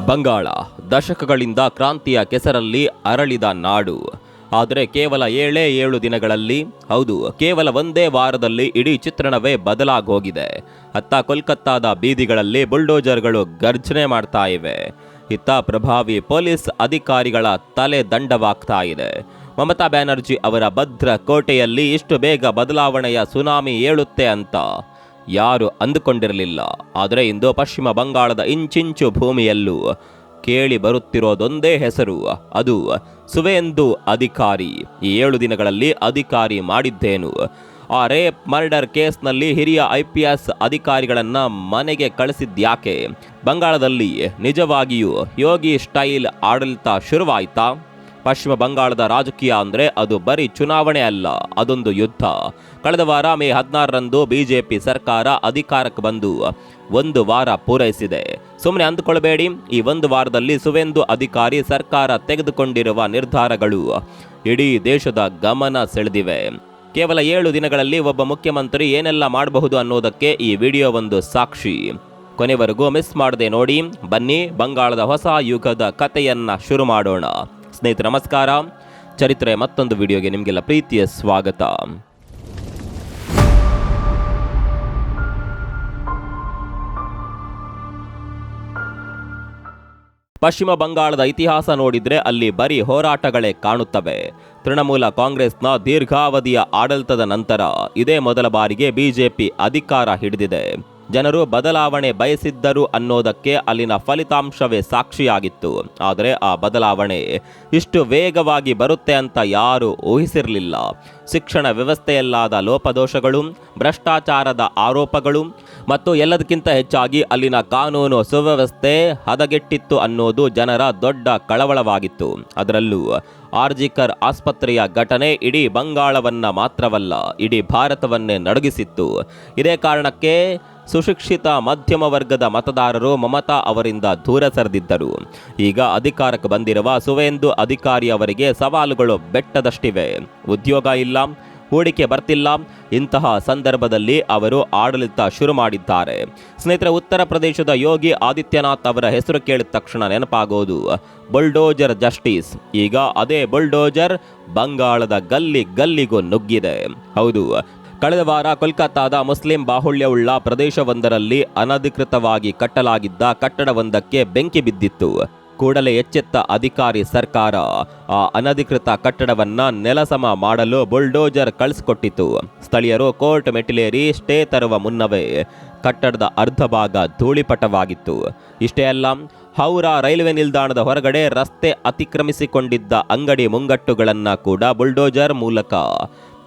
ಬಂಗಾಳ ದಶಕಗಳಿಂದ ಕ್ರಾಂತಿಯ ಕೆಸರಲ್ಲಿ ಅರಳಿದ ನಾಡು. ಆದರೆ ಕೇವಲ 7 ದಿನಗಳಲ್ಲಿ, ಹೌದು ಕೇವಲ ಒಂದೇ ವಾರದಲ್ಲಿ ಇಡೀ ಚಿತ್ರಣವೇ ಬದಲಾಗೋಗಿದೆ. ಅತ್ತ ಕೋಲ್ಕತ್ತಾದ ಬೀದಿಗಳಲ್ಲಿ ಬುಲ್ಡೋಜರ್ಗಳು ಗರ್ಜನೆ ಮಾಡ್ತಾ ಇವೆ. ಇತ್ತ ಪ್ರಭಾವಿ ಪೊಲೀಸ್ ಅಧಿಕಾರಿಗಳ ತಲೆ ದಂಡವಾಗ್ತಾ ಇದೆ. ಮಮತಾ ಬ್ಯಾನರ್ಜಿ ಅವರ ಭದ್ರ ಕೋಟೆಯಲ್ಲಿ ಇಷ್ಟು ಬೇಗ ಬದಲಾವಣೆಯ ಸುನಾಮಿ ಏಳುತ್ತೆ ಅಂತ ಯಾರು ಅಂದುಕೊಂಡಿರಲಿಲ್ಲ. ಆದರೆ ಇಂದು ಪಶ್ಚಿಮ ಬಂಗಾಳದ ಇಂಚಿಂಚು ಭೂಮಿಯಲ್ಲೂ ಕೇಳಿ ಬರುತ್ತಿರೋದೊಂದೇ ಹೆಸರು, ಅದು ಸುವೇಂದು ಅಧಿಕಾರಿ. ಈ 7 ದಿನಗಳಲ್ಲಿ ಅಧಿಕಾರಿ ಮಾಡಿದ್ದೇನು? ಆ ರೇಪ್ ಮರ್ಡರ್ ಕೇಸ್ನಲ್ಲಿ ಹಿರಿಯ IPS ಅಧಿಕಾರಿಗಳನ್ನ ಮನೆಗೆ ಕಳಿಸಿದ್ಯಾಕೆ? ಬಂಗಾಳದಲ್ಲಿ ನಿಜವಾಗಿಯೂ ಯೋಗಿ ಸ್ಟೈಲ್ ಆಡಳಿತ ಶುರುವಾಯ್ತಾ? ಪಶ್ಚಿಮ ಬಂಗಾಳದ ರಾಜಕೀಯ ಅಂದರೆ ಅದು ಬರೀ ಚುನಾವಣೆ ಅಲ್ಲ, ಅದೊಂದು ಯುದ್ಧ. ಕಳೆದ ವಾರ ಮೇ 16ರಂದು ಬಿಜೆಪಿ ಸರ್ಕಾರ ಅಧಿಕಾರಕ್ಕೆ ಬಂದು 1 ವಾರ ಪೂರೈಸಿದೆ. ಸುಮ್ಮನೆ ಅಂದುಕೊಳ್ಬೇಡಿ, ಈ 1 ವಾರದಲ್ಲಿ ಸುವೇಂದು ಅಧಿಕಾರಿ ಸರ್ಕಾರ ತೆಗೆದುಕೊಂಡಿರುವ ನಿರ್ಧಾರಗಳು ಇಡೀ ದೇಶದ ಗಮನ ಸೆಳೆದಿವೆ. ಕೇವಲ 7 ದಿನಗಳಲ್ಲಿ ಒಬ್ಬ ಮುಖ್ಯಮಂತ್ರಿ ಏನೆಲ್ಲ ಮಾಡಬಹುದು ಅನ್ನೋದಕ್ಕೆ ಈ ವಿಡಿಯೋ ಒಂದು ಸಾಕ್ಷಿ. ಕೊನೆವರೆಗೂ ಮಿಸ್ ಮಾಡದೆ ನೋಡಿ. ಬನ್ನಿ, ಬಂಗಾಳದ ಹೊಸ ಯುಗದ ಕಥೆಯನ್ನ ಶುರು ಮಾಡೋಣ. ಸ್ನೇಹಿತರೆ ನಮಸ್ಕಾರ. ಚರಿತ್ರೆ ಮತ್ತೊಂದು ವಿಡಿಯೋಗೆ ನಿಮಗೆಲ್ಲ ಪ್ರೀತಿಯ ಸ್ವಾಗತ. ಪಶ್ಚಿಮ ಬಂಗಾಳದ ಇತಿಹಾಸ ನೋಡಿದ್ರೆ ಅಲ್ಲಿ ಬರೀ ಹೋರಾಟಗಳೇ ಕಾಣುತ್ತವೆ. ತೃಣಮೂಲ ಕಾಂಗ್ರೆಸ್ನ ದೀರ್ಘಾವಧಿಯ ಆಡಳಿತದ ನಂತರ ಇದೇ ಮೊದಲ ಬಾರಿಗೆ ಬಿಜೆಪಿ ಅಧಿಕಾರ ಹಿಡಿದಿದೆ. ಜನರು ಬದಲಾವಣೆ ಬಯಸಿದ್ದರು ಅನ್ನೋದಕ್ಕೆ ಅಲ್ಲಿನ ಫಲಿತಾಂಶವೇ ಸಾಕ್ಷಿಯಾಗಿತ್ತು. ಆದರೆ ಆ ಬದಲಾವಣೆ ಇಷ್ಟು ವೇಗವಾಗಿ ಬರುತ್ತೆ ಅಂತ ಯಾರೂ ಊಹಿಸಿರಲಿಲ್ಲ. ಶಿಕ್ಷಣ ವ್ಯವಸ್ಥೆಯಲ್ಲಾದ ಲೋಪದೋಷಗಳು, ಭ್ರಷ್ಟಾಚಾರದ ಆರೋಪಗಳು ಮತ್ತು ಎಲ್ಲದಕ್ಕಿಂತ ಹೆಚ್ಚಾಗಿ ಅಲ್ಲಿನ ಕಾನೂನು ಸುವ್ಯವಸ್ಥೆ ಹದಗೆಟ್ಟಿತ್ತು ಅನ್ನೋದು ಜನರ ದೊಡ್ಡ ಕಳವಳವಾಗಿತ್ತು. ಅದರಲ್ಲೂ ಆರ್ಜಿಕರ್ ಆಸ್ಪತ್ರೆಯ ಘಟನೆ ಇಡೀ ಬಂಗಾಳವನ್ನ ಮಾತ್ರವಲ್ಲ, ಇಡೀ ಭಾರತವನ್ನೇ ನಡುಗಿಸಿತ್ತು. ಇದೇ ಕಾರಣಕ್ಕೆ ಸುಶಿಕ್ಷಿತ ಮಧ್ಯಮ ವರ್ಗದ ಮತದಾರರು ಮಮತಾ ಅವರಿಂದ ದೂರ ಸರಿದಿದ್ದರು. ಈಗ ಅಧಿಕಾರಕ್ಕೆ ಬಂದಿರುವ ಸುವೇಂದು ಅಧಿಕಾರಿ ಅವರಿಗೆ ಸವಾಲುಗಳು ಬೆಟ್ಟದಷ್ಟಿವೆ. ಉದ್ಯೋಗ ಇಲ್ಲ, ಹೂಡಿಕೆ ಬರ್ತಿಲ್ಲ. ಇಂತಹ ಸಂದರ್ಭದಲ್ಲಿ ಅವರು ಆಡಳಿತ ಶುರು ಮಾಡಿದ್ದಾರೆ. ಸ್ನೇಹಿತರೆ, ಉತ್ತರ ಪ್ರದೇಶದ ಯೋಗಿ ಆದಿತ್ಯನಾಥ್ ಅವರ ಹೆಸರು ಕೇಳಿದ ತಕ್ಷಣ ನೆನಪಾಗೋದು ಬುಲ್ಡೋಜರ್ ಜಸ್ಟಿಸ್. ಈಗ ಅದೇ ಬುಲ್ಡೋಜರ್ ಬಂಗಾಳದ ಗಲ್ಲಿಗೂ ನುಗ್ಗಿದೆ. ಹೌದು, ಕಳೆದ ವಾರ ಕೋಲ್ಕತ್ತಾದ ಮುಸ್ಲಿಂ ಬಾಹುಳ್ಯವುಳ್ಳ ಪ್ರದೇಶವೊಂದರಲ್ಲಿ ಅನಧಿಕೃತವಾಗಿ ಕಟ್ಟಲಾಗಿದ್ದ ಕಟ್ಟಡವೊಂದಕ್ಕೆ ಬೆಂಕಿ ಬಿದ್ದಿತ್ತು. ಕೂಡಲೇ ಎಚ್ಚೆತ್ತ ಅಧಿಕಾರಿ ಸರ್ಕಾರ ಆ ಅನಧಿಕೃತ ಕಟ್ಟಡವನ್ನ ನೆಲಸಮ ಮಾಡಲು ಬುಲ್ಡೋಜರ್ ಕಳಿಸಿಕೊಟ್ಟಿತು. ಸ್ಥಳೀಯರು ಕೋರ್ಟ್ ಮೆಟ್ಟಿಲೇರಿ ಸ್ಟೇ ತರುವ ಮುನ್ನವೇ ಕಟ್ಟಡದ ಅರ್ಧ ಭಾಗ ಧೂಳಿಪಟವಾಗಿತ್ತು. ಇಷ್ಟೇ ಅಲ್ಲ, ಹೌರಾ ರೈಲ್ವೆ ನಿಲ್ದಾಣದ ಹೊರಗಡೆ ರಸ್ತೆ ಅತಿಕ್ರಮಿಸಿಕೊಂಡಿದ್ದ ಅಂಗಡಿ ಮುಂಗಟ್ಟುಗಳನ್ನ ಕೂಡ ಬುಲ್ಡೋಜರ್ ಮೂಲಕ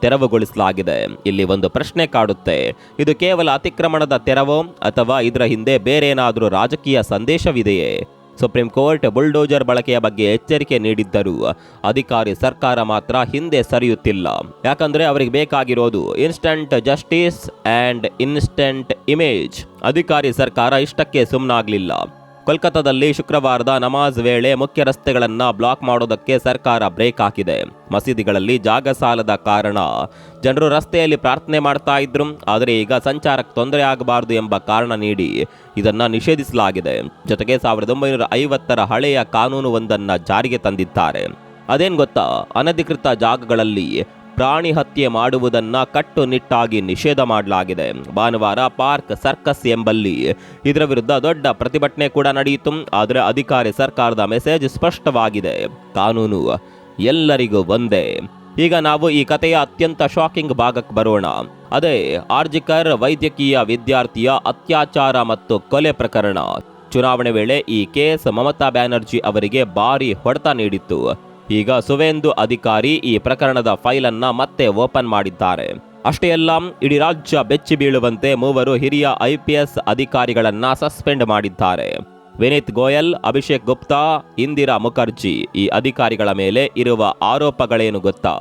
ತೆರವುಗೊಳಿಸಲಾಗಿದೆ. ಇಲ್ಲಿ ಒಂದು ಪ್ರಶ್ನೆ ಕಾಡುತ್ತೆ, ಇದು ಕೇವಲ ಅತಿಕ್ರಮಣದ ತೆರವೋ ಅಥವಾ ಇದರ ಹಿಂದೆ ಬೇರೇನಾದರೂ ರಾಜಕೀಯ ಸಂದೇಶವಿದೆಯೇ? ಸುಪ್ರೀಂ ಕೋರ್ಟ್ ಬುಲ್ಡೋಜರ್ ಬಳಕೆಯ ಬಗ್ಗೆ ಎಚ್ಚರಿಕೆ ನೀಡಿದ್ದರೂ ಅಧಿಕಾರಿ ಸರ್ಕಾರ ಮಾತ್ರ ಹಿಂದೆ ಸರಿಯುತ್ತಿಲ್ಲ. ಯಾಕಂದ್ರೆ ಅವರಿಗೆ ಬೇಕಾಗಿರೋದು instant justice and instant image. ಅಧಿಕಾರಿ ಸರ್ಕಾರ ಇಷ್ಟಕ್ಕೆ ಸುಮ್ಮನಾಗಲಿಲ್ಲ. ಕೋಲ್ಕತ್ತಾದಲ್ಲಿ ಶುಕ್ರವಾರದ ನಮಾಜ್ ವೇಳೆ ಮುಖ್ಯ ರಸ್ತೆಗಳನ್ನು ಬ್ಲಾಕ್ ಮಾಡೋದಕ್ಕೆ ಸರ್ಕಾರ ಬ್ರೇಕ್ ಹಾಕಿದೆ. ಮಸೀದಿಗಳಲ್ಲಿ ಜಾಗ ಸಾಲದ ಕಾರಣ ಜನರು ರಸ್ತೆಯಲ್ಲಿ ಪ್ರಾರ್ಥನೆ ಮಾಡ್ತಾ ಇದ್ರು. ಆದರೆ ಈಗ ಸಂಚಾರಕ್ಕೆ ತೊಂದರೆ ಆಗಬಾರದು ಎಂಬ ಕಾರಣ ನೀಡಿ ಇದನ್ನ ನಿಷೇಧಿಸಲಾಗಿದೆ. ಜೊತೆಗೆ 1950ರ ಹಳೆಯ ಕಾನೂನು ಒಂದನ್ನು ಜಾರಿಗೆ ತಂದಿದ್ದಾರೆ. ಅದೇನ್ ಗೊತ್ತಾ? ಅನಧಿಕೃತ ಜಾಗಗಳಲ್ಲಿ ಪ್ರಾಣಿ ಹತ್ಯೆ ಮಾಡುವುದನ್ನ ಕಟ್ಟುನಿಟ್ಟಾಗಿ ನಿಷೇಧ ಮಾಡಲಾಗಿದೆ. ಭಾನುವಾರ ಪಾರ್ಕ್ ಸರ್ಕಸ್ ಎಂಬಲ್ಲಿ ಇದರ ವಿರುದ್ಧ ದೊಡ್ಡ ಪ್ರತಿಭಟನೆ ಕೂಡ ನಡೆಯಿತು. ಆದರೆ ಅಧಿಕಾರಿ ಸರ್ಕಾರದ ಮೆಸೇಜ್ ಸ್ಪಷ್ಟವಾಗಿದೆ, ಕಾನೂನು ಎಲ್ಲರಿಗೂ ಒಂದೇ. ಈಗ ನಾವು ಈ ಕಥೆಯ ಅತ್ಯಂತ ಶಾಕಿಂಗ್ ಭಾಗಕ್ಕೆ ಬರೋಣ. ಅದೇ ಆರ್ಜಿಕರ್ ವೈದ್ಯಕೀಯ ವಿದ್ಯಾರ್ಥಿಯ ಅತ್ಯಾಚಾರ ಮತ್ತು ಕೊಲೆ ಪ್ರಕರಣ. ಚುನಾವಣೆ ವೇಳೆ ಈ ಕೇಸ್ ಮಮತಾ ಬ್ಯಾನರ್ಜಿ ಅವರಿಗೆ ಭಾರಿ ಹೊಡೆತ ನೀಡಿತ್ತು. ಈಗ ಸುವೇಂದು ಅಧಿಕಾರಿ ಈ ಪ್ರಕರಣದ ಫೈಲ್ ಅನ್ನ ಮತ್ತೆ ಓಪನ್ ಮಾಡಿದ್ದಾರೆ. ಅಷ್ಟೇ ಅಲ್ಲ, ಇಡೀ ರಾಜ್ಯ ಬೆಚ್ಚಿ ಬೀಳುವಂತೆ 3 ಹಿರಿಯ IPS ಅಧಿಕಾರಿಗಳನ್ನ ಸಸ್ಪೆಂಡ್ ಮಾಡಿದ್ದಾರೆ. ವಿನೀತ್ ಗೋಯಲ್, ಅಭಿಷೇಕ್ ಗುಪ್ತಾ, ಇಂದಿರಾ ಮುಖರ್ಜಿ. ಈ ಅಧಿಕಾರಿಗಳ ಮೇಲೆ ಇರುವ ಆರೋಪಗಳೇನು ಗೊತ್ತಾ?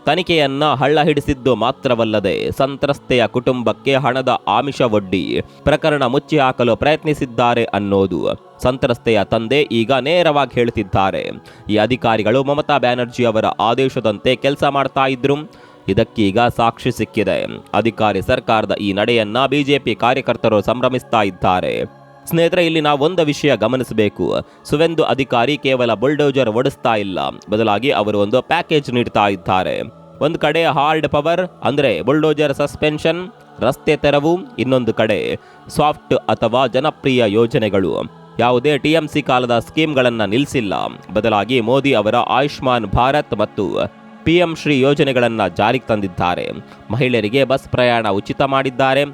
ತನಿಖೆಯನ್ನ ಹಳ್ಳ ಹಿಡಿಸಿದ್ದು ಮಾತ್ರವಲ್ಲದೆ ಸಂತ್ರಸ್ತೆಯ ಕುಟುಂಬಕ್ಕೆ ಹಣದ ಆಮಿಷ ಒಡ್ಡಿ ಪ್ರಕರಣ ಮುಚ್ಚಿ ಹಾಕಲು ಪ್ರಯತ್ನಿಸಿದ್ದಾರೆ ಅನ್ನೋದು ಸಂತ್ರಸ್ತೆಯ ತಂದೆ ಈಗ ನೇರವಾಗಿ ಹೇಳುತ್ತಿದ್ದಾರೆ. ಈ ಅಧಿಕಾರಿಗಳು ಮಮತಾ ಬ್ಯಾನರ್ಜಿ ಅವರ ಆದೇಶದಂತೆ ಕೆಲಸ ಮಾಡ್ತಾ ಇದ್ರು. ಇದಕ್ಕೀಗ ಸಾಕ್ಷಿ ಸಿಕ್ಕಿದೆ. ಅಧಿಕಾರಿ ಸರ್ಕಾರದ ಈ ನಡೆಯನ್ನ ಬಿಜೆಪಿ ಕಾರ್ಯಕರ್ತರು ಸಂಭ್ರಮಿಸ್ತಾ ಇದ್ದಾರೆ. ಸ್ನೇಹಿತರೆ, ಇಲ್ಲಿ ನಾವು ಒಂದು ವಿಷಯ ಗಮನಿಸಬೇಕು. ಸುವೇಂದು ಅಧಿಕಾರಿ ಕೇವಲ ಬುಲ್ಡೋಜರ್ ಓಡಿಸ್ತಾ ಇಲ್ಲ, ಬದಲಾಗಿ ಅವರು ಒಂದು ಪ್ಯಾಕೇಜ್ ನೀಡ್ತಾ ಇದ್ದಾರೆ. ಒಂದು ಕಡೆ ಹಾರ್ಡ್ ಪವರ್ ಅಂದರೆ ಬುಲ್ಡೋಜರ್ ಸಸ್ಪೆನ್ಷನ್, ರಸ್ತೆ ತೆರವು, ಇನ್ನೊಂದು ಕಡೆ ಸಾಫ್ಟ್ ಅಥವಾ ಜನಪ್ರಿಯ ಯೋಜನೆಗಳು. ಯಾವುದೇ ಟಿಎಂಸಿ ಕಾಲದ ಸ್ಕೀಮ್ಗಳನ್ನು ನಿಲ್ಲಿಸಿಲ್ಲ, ಬದಲಾಗಿ ಮೋದಿ ಅವರ ಆಯುಷ್ಮಾನ್ ಭಾರತ್ ಮತ್ತು PM ಶ್ರೀ ಯೋಜನೆಗಳನ್ನು ಜಾರಿಗೆ ತಂದಿದ್ದಾರೆ. ಮಹಿಳೆಯರಿಗೆ ಬಸ್ ಪ್ರಯಾಣ ಉಚಿತ ಮಾಡಿದ್ದಾರೆ.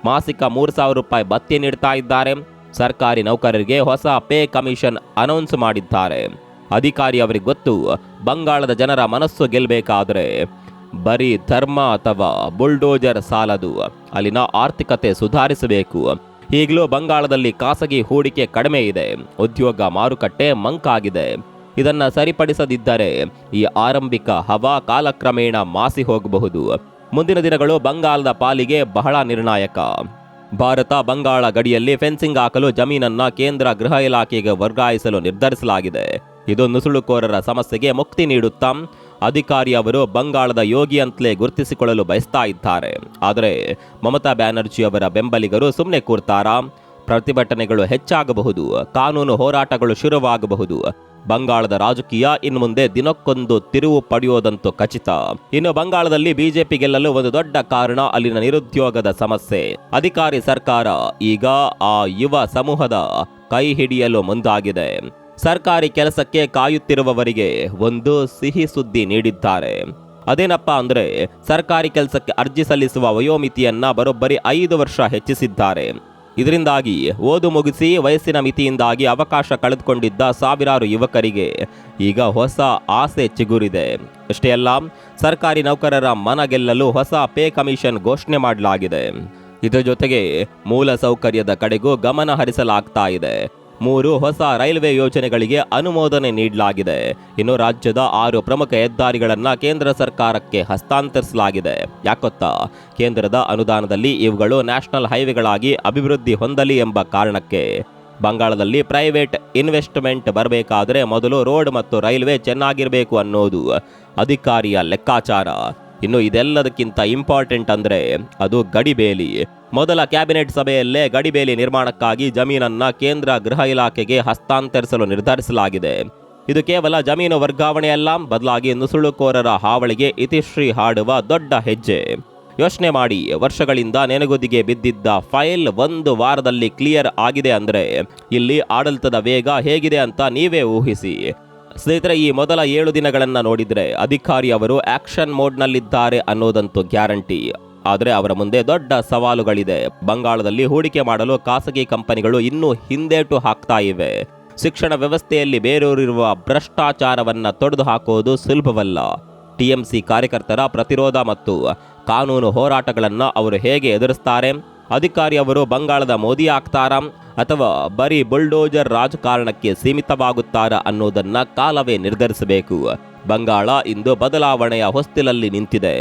ಮಾಸಿಕ 3,000 ರೂಪಾಯಿ ಭತ್ಯೆ ನೀಡ್ತಾ ಇದ್ದಾರೆ. ಸರ್ಕಾರಿ ನೌಕರರಿಗೆ ಹೊಸ ಪೇ ಕಮಿಷನ್ ಅನೌನ್ಸ್ ಮಾಡಿದ್ದಾರೆ. ಅಧಿಕಾರಿ ಅವರಿಗೆ ಗೊತ್ತು, ಬಂಗಾಳದ ಜನರ ಮನಸ್ಸು ಗೆಲ್ಲಬೇಕಾದ್ರೆ ಬರೀ ಧರ್ಮ ಅಥವಾ ಬುಲ್ಡೋಜರ್ ಸಾಲದು, ಅಲ್ಲಿನ ಆರ್ಥಿಕತೆ ಸುಧಾರಿಸಬೇಕು. ಈಗಲೂ ಬಂಗಾಳದಲ್ಲಿ ಖಾಸಗಿ ಹೂಡಿಕೆ ಕಡಿಮೆ ಇದೆ, ಉದ್ಯೋಗ ಮಾರುಕಟ್ಟೆ ಮಂಕಾಗಿದೆ. ಇದನ್ನು ಸರಿಪಡಿಸದಿದ್ದರೆ ಈ ಆರಂಭಿಕ ಹವಾ ಕಾಲಕ್ರಮೇಣ ಮಾಸಿ ಹೋಗಬಹುದು. ಮುಂದಿನ ದಿನಗಳು ಬಂಗಾಳದ ಪಾಲಿಗೆ ಬಹಳ ನಿರ್ಣಾಯಕ. ಭಾರತ ಬಂಗಾಳ ಗಡಿಯಲ್ಲಿ ಫೆನ್ಸಿಂಗ್ ಹಾಕಲು ಜಮೀನನ್ನ ಕೇಂದ್ರ ಗೃಹ ಇಲಾಖೆಗೆ ವರ್ಗಾಯಿಸಲು ನಿರ್ಧರಿಸಲಾಗಿದೆ. ಇದು ನುಸುಳುಕೋರರ ಸಮಸ್ಯೆಗೆ ಮುಕ್ತಿ ನೀಡುತ್ತಾ ಅಧಿಕಾರಿ ಅವರು ಬಂಗಾಳದ ಯೋಗಿ ಅಂತಲೇ ಗುರುತಿಸಿಕೊಳ್ಳಲು ಬಯಸ್ತಾ ಇದ್ದಾರೆ. ಆದರೆ ಮಮತಾ ಬ್ಯಾನರ್ಜಿ ಅವರ ಬೆಂಬಲಿಗರು ಸುಮ್ಮನೆ ಕೂರ್ತಾರಾ? ಪ್ರತಿಭಟನೆಗಳು ಹೆಚ್ಚಾಗಬಹುದು, ಕಾನೂನು ಹೋರಾಟಗಳು ಶುರುವಾಗಬಹುದು. ಬಂಗಾಳದ ರಾಜಕೀಯ ಇನ್ನು ಮುಂದೆ ದಿನಕ್ಕೊಂದು ತಿರುವು ಪಡೆಯೋದಂತೂ ಖಚಿತ. ಇನ್ನು ಬಂಗಾಳದಲ್ಲಿ ಬಿಜೆಪಿ ಗೆಲ್ಲಲು ಒಂದು ದೊಡ್ಡ ಕಾರಣ ಅಲ್ಲಿನ ನಿರುದ್ಯೋಗದ ಸಮಸ್ಯೆ. ಅಧಿಕಾರಿ ಸರ್ಕಾರ ಈಗ ಆ ಯುವ ಸಮೂಹದ ಕೈ ಹಿಡಿಯಲು ಮುಂದಾಗಿದೆ. ಸರ್ಕಾರಿ ಕೆಲಸಕ್ಕೆ ಕಾಯುತ್ತಿರುವವರಿಗೆ ಒಂದು ಸಿಹಿ ಸುದ್ದಿ ನೀಡಿದ್ದಾರೆ. ಅದೇನಪ್ಪ ಅಂದ್ರೆ, ಸರ್ಕಾರಿ ಕೆಲಸಕ್ಕೆ ಅರ್ಜಿ ಸಲ್ಲಿಸುವ ವಯೋಮಿತಿಯನ್ನ ಬರೋಬ್ಬರಿ 5 ವರ್ಷ ಹೆಚ್ಚಿಸಿದ್ದಾರೆ. ಇದರಿಂದಾಗಿ ಓದು ಮುಗಿಸಿ ವಯಸ್ಸಿನ ಮಿತಿಯಿಂದಾಗಿ ಅವಕಾಶ ಕಳೆದುಕೊಂಡಿದ್ದ ಸಾವಿರಾರು ಯುವಕರಿಗೆ ಈಗ ಹೊಸ ಆಸೆ ಚಿಗುರಿದೆ. ಅಷ್ಟೇ ಅಲ್ಲ, ಸರ್ಕಾರಿ ನೌಕರರ ಮನ ಗೆಲ್ಲಲು ಹೊಸ ಪೇ ಕಮಿಷನ್ ಘೋಷಣೆ ಮಾಡಲಾಗಿದೆ. ಇದರ ಜೊತೆಗೆ ಮೂಲ ಸೌಕರ್ಯದ ಕಡೆಗೂ ಗಮನ ಹರಿಸಲಾಗ್ತಾ ಇದೆ. 3 ಹೊಸ ರೈಲ್ವೆ ಯೋಜನೆಗಳಿಗೆ ಅನುಮೋದನೆ ನೀಡಲಾಗಿದೆ. ಇನ್ನು ರಾಜ್ಯದ 6 ಪ್ರಮುಖ ಹೆದ್ದಾರಿಗಳನ್ನು ಕೇಂದ್ರ ಸರ್ಕಾರಕ್ಕೆ ಹಸ್ತಾಂತರಿಸಲಾಗಿದೆ. ಯಾಕೊತ್ತಾ, ಕೇಂದ್ರದ ಅನುದಾನದಲ್ಲಿ ಇವುಗಳು ನ್ಯಾಷನಲ್ ಹೈವೇಗಳಾಗಿ ಅಭಿವೃದ್ಧಿ ಹೊಂದಲಿ ಎಂಬ ಕಾರಣಕ್ಕೆ. ಬಂಗಾಳದಲ್ಲಿ ಪ್ರೈವೇಟ್ ಇನ್ವೆಸ್ಟ್ಮೆಂಟ್ ಬರಬೇಕಾದ್ರೆ ಮೊದಲು ರೋಡ್ ಮತ್ತು ರೈಲ್ವೆ ಚೆನ್ನಾಗಿರಬೇಕು ಅನ್ನೋದು ಅಧಿಕಾರಿಯ ಲೆಕ್ಕಾಚಾರ. ಇನ್ನು ಇದೆಲ್ಲದಕ್ಕಿಂತ ಇಂಪಾರ್ಟೆಂಟ್ ಅಂದ್ರೆ ಅದು ಗಡಿಬೇಲಿ. ಮೊದಲ ಕ್ಯಾಬಿನೆಟ್ ಸಭೆಯಲ್ಲೇ ಗಡಿಬೇಲಿ ನಿರ್ಮಾಣಕ್ಕಾಗಿ ಜಮೀನನ್ನ ಕೇಂದ್ರ ಗೃಹ ಇಲಾಖೆಗೆ ಹಸ್ತಾಂತರಿಸಲು ನಿರ್ಧರಿಸಲಾಗಿದೆ. ಇದು ಕೇವಲ ಜಮೀನು ವರ್ಗಾವಣೆಯಲ್ಲ, ಬದಲಾಗಿ ನುಸುಳುಕೋರರ ಹಾವಳಿಗೆ ಇತಿಶ್ರೀ ಹಾಡುವ ದೊಡ್ಡ ಹೆಜ್ಜೆ. ಯೋಚನೆ ಮಾಡಿ, ವರ್ಷಗಳಿಂದ ನೆನೆಗುದಿಗೆ ಬಿದ್ದಿದ್ದ ಫೈಲ್ 1 ವಾರದಲ್ಲಿ ಕ್ಲಿಯರ್ ಆಗಿದೆ ಅಂದ್ರೆ ಇಲ್ಲಿ ಆಡಳಿತದ ವೇಗ ಹೇಗಿದೆ ಅಂತ ನೀವೇ ಊಹಿಸಿ. ಸ್ನೇಹಿತರೆ, ಈ ಮೊದಲ 7 ದಿನಗಳನ್ನ ನೋಡಿದ್ರೆ ಅಧಿಕಾರಿ ಅವರು ಆಕ್ಷನ್ ಮೋಡ್ನಲ್ಲಿದ್ದಾರೆ ಅನ್ನೋದಂತೂ ಗ್ಯಾರಂಟಿ. ಆದರೆ ಅವರ ಮುಂದೆ ದೊಡ್ಡ ಸವಾಲುಗಳಿದೆ. ಬಂಗಾಳದಲ್ಲಿ ಹೂಡಿಕೆ ಮಾಡಲು ಖಾಸಗಿ ಕಂಪನಿಗಳು ಇನ್ನೂ ಹಿಂದೇಟು ಹಾಕ್ತಾ ಇವೆ. ಶಿಕ್ಷಣ ವ್ಯವಸ್ಥೆಯಲ್ಲಿ ಬೇರೂರಿರುವ ಭ್ರಷ್ಟಾಚಾರವನ್ನ ತೊಡೆದು ಹಾಕೋದು ಸುಲಭವಲ್ಲ. ಟಿಎಂಸಿ ಕಾರ್ಯಕರ್ತರ ಪ್ರತಿರೋಧ ಮತ್ತು ಕಾನೂನು ಹೋರಾಟಗಳನ್ನು ಅವರು ಹೇಗೆ ಎದುರಿಸ್ತಾರೆ? ಅಧಿಕಾರಿ ಅವರು ಬಂಗಾಳದ ಮೋದಿ ಆಗ್ತಾರಾ ಅಥವಾ ಬರೀ ಬುಲ್ಡೋಜರ್ ರಾಜಕಾರಣಕ್ಕೆ ಸೀಮಿತವಾಗುತ್ತಾರಾ ಅನ್ನೋದನ್ನ ಕಾಲವೇ ನಿರ್ಧರಿಸಬೇಕು. ಬಂಗಾಳ ಇಂದು ಬದಲಾವಣೆಯ ಹೊಸ್ತಿಲಲ್ಲಿ ನಿಂತಿದೆ.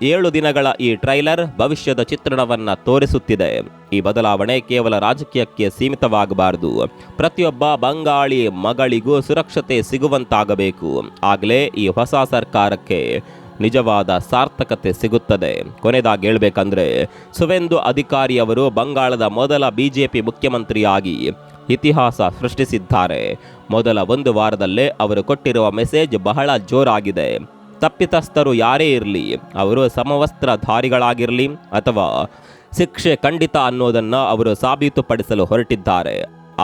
7 ದಿನಗಳ ಈ ಟ್ರೈಲರ್ ಭವಿಷ್ಯದ ಚಿತ್ರಣವನ್ನ ತೋರಿಸುತ್ತಿದೆ. ಈ ಬದಲಾವಣೆ ಕೇವಲ ರಾಜಕೀಯಕ್ಕೆ ಸೀಮಿತವಾಗಬಾರದು. ಪ್ರತಿಯೊಬ್ಬ ಬಂಗಾಳಿ ಮಗಳಿಗೂ ಸುರಕ್ಷತೆ ಸಿಗುವಂತಾಗಬೇಕು. ಆಗಲೇ ಈ ಹೊಸ ಸರ್ಕಾರಕ್ಕೆ ನಿಜವಾದ ಸಾರ್ಥಕತೆ ಸಿಗುತ್ತದೆ. ಕೊನೆಯದಾಗಿ ಹೇಳಬೇಕಂದ್ರೆ, ಸುವೇಂದು ಅಧಿಕಾರಿ ಅವರು ಬಂಗಾಳದ ಮೊದಲ ಬಿಜೆಪಿ ಮುಖ್ಯಮಂತ್ರಿಯಾಗಿ ಇತಿಹಾಸ ಸೃಷ್ಟಿಸಿದ್ದಾರೆ. ಮೊದಲ 1 ವಾರದಲ್ಲೇ ಅವರು ಕೊಟ್ಟಿರುವ ಮೆಸೇಜ್ ಬಹಳ ಜೋರಾಗಿದೆ. ತಪ್ಪಿತಸ್ಥರು ಯಾರೇ ಇರಲಿ, ಅವರು ಸಮವಸ್ತ್ರಧಾರಿಗಳಾಗಿರಲಿ ಅಥವಾ ಶಿಕ್ಷೆ ಖಂಡಿತ ಅನ್ನೋದನ್ನು ಅವರು ಸಾಬೀತುಪಡಿಸಲು ಹೊರಟಿದ್ದಾರೆ.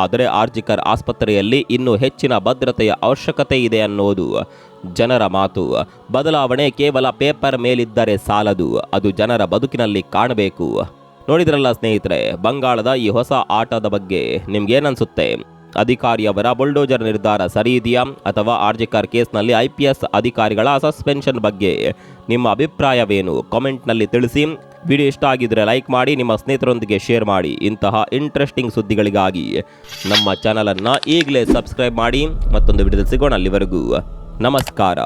ಆದರೆ ಆರ್ಜಿಕರ್ ಆಸ್ಪತ್ರೆಯಲ್ಲಿ ಇನ್ನೂ ಹೆಚ್ಚಿನ ಭದ್ರತೆಯ ಅವಶ್ಯಕತೆ ಇದೆ ಅನ್ನೋದು ಜನರ ಮಾತು. ಬದಲಾವಣೆ ಕೇವಲ ಪೇಪರ್ ಮೇಲಿದ್ದರೆ ಸಾಲದು, ಅದು ಜನರ ಬದುಕಿನಲ್ಲಿ ಕಾಣಬೇಕು. ನೋಡಿದ್ರಲ್ಲ ಸ್ನೇಹಿತರೆ, ಬಂಗಾಳದ ಈ ಹೊಸ ಆಟದ ಬಗ್ಗೆ ನಿಮ್ಗೇನನ್ಸುತ್ತೆ? ಅಧಿಕಾರಿಯವರ ಬುಲ್ಡೋಜರ್ ನಿರ್ಧಾರ ಸರಿ ಇದೆಯಾ ಅಥವಾ ಆರ್ಜಿಕರ್ ಕೇಸ್ನಲ್ಲಿ IPS ಅಧಿಕಾರಿಗಳ ಸಸ್ಪೆನ್ಷನ್ ಬಗ್ಗೆ ನಿಮ್ಮ ಅಭಿಪ್ರಾಯವೇನು? ಕಾಮೆಂಟ್ನಲ್ಲಿ ತಿಳಿಸಿ. ವಿಡಿಯೋ ಇಷ್ಟ ಆಗಿದ್ರೆ ಲೈಕ್ ಮಾಡಿ, ನಿಮ್ಮ ಸ್ನೇಹಿತರೊಂದಿಗೆ ಶೇರ್ ಮಾಡಿ. ಇಂತಹ ಇಂಟ್ರೆಸ್ಟಿಂಗ್ ಸುದ್ದಿಗಳಿಗಾಗಿ ನಮ್ಮ ಚಾನಲನ್ನು ಈಗಲೇ ಸಬ್ಸ್ಕ್ರೈಬ್ ಮಾಡಿ. ಮತ್ತೊಂದು ವಿಡಿಯೋದಲ್ಲಿ ಸಿಗೋಣ. ಅಲ್ಲಿವರೆಗೂ ನಮಸ್ಕಾರ.